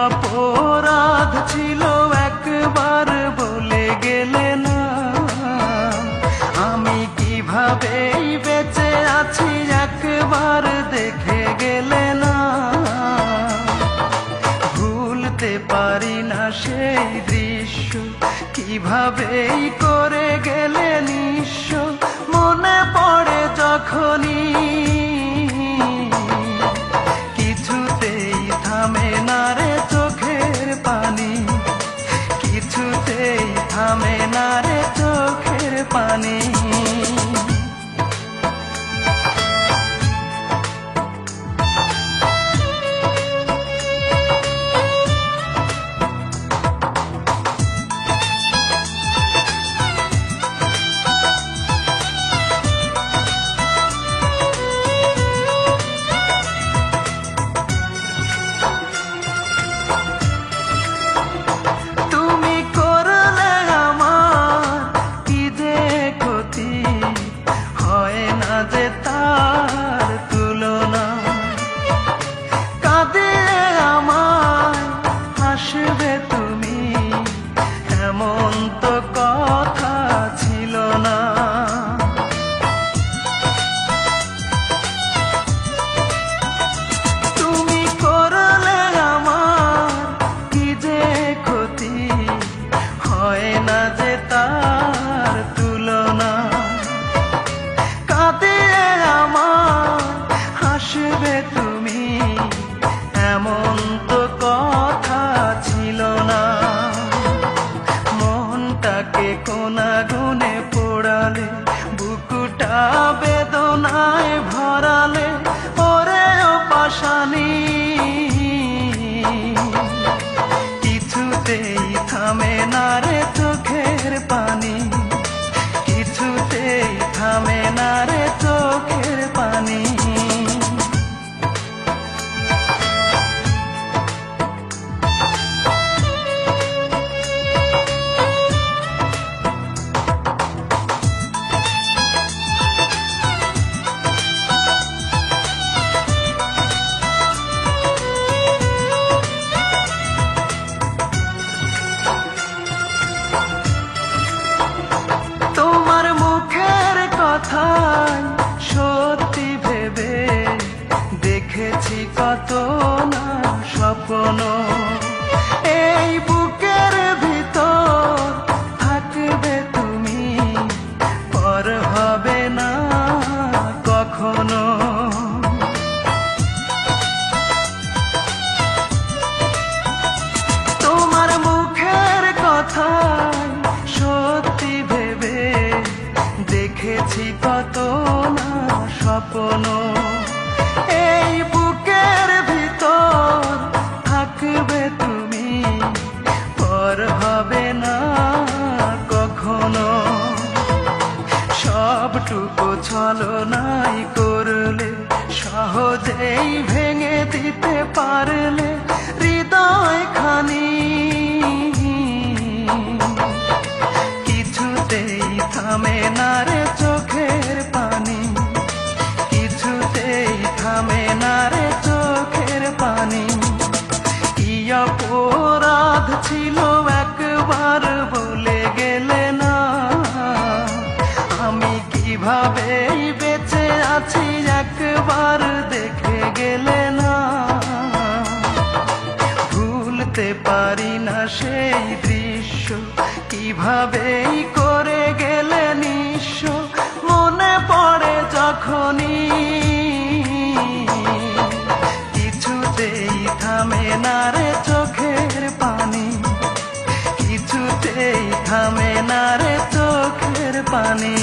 অপরাধ ছিল একবার বলে গেলে না, আমি কিভাবেই বেঁচে আছি একবার দেখে গেলে না। ভুলতে পারি না সেই দৃশ্য, কিভাবেই করে গেলে নিঃস্ব। মনে পড়ে যখনই কিছুতেই থামে না রে চোখের পানি, কিছুতেই থামে না রে চোখের পানি। এমন তো কথা ছিল না, মনটাকে কোনা গুনে পোড়ালে, বুকুটা বেদনায় ভরালে, ওরে ও পাশানি। কিছুতেই থামে না রে চোখের পানি, কিছুতেই থামে না রে চোখের পানি। সত্যি ভেবে দেখেছি কত না স্বপ্ন, এই বুকের ভিতর থাকবে তুমি, পর হবে না কখনো। তোমার মুখের কথা সত্যি ভেবে দেখেছি কত না স্বপ্ন, এই বুকের ভিতর থাকবে তুমি, পর হবে না কখনো। সবটুকু ছলনাই করলে, সহজেই ভেঙে দিতে পারলে হৃদয় খানি। কিছুতেই থামে না রে চোখের পানি, কিছুতেই থামে না রে চোখের পানি। কি অপরাধ ছিল একবার বলে গেলে না, আমি কিভাবেই বেঁচে আছি একবার দেখে গেলে না। ভুলতে পারি না সেই দৃশ্য, কিভাবেই করে গেলে নিঃস্ব। মনে পড়ে যখনই কিছুতেই থামে না রে চোখের পানি, কিছুতেই থামে না রে চোখের পানি।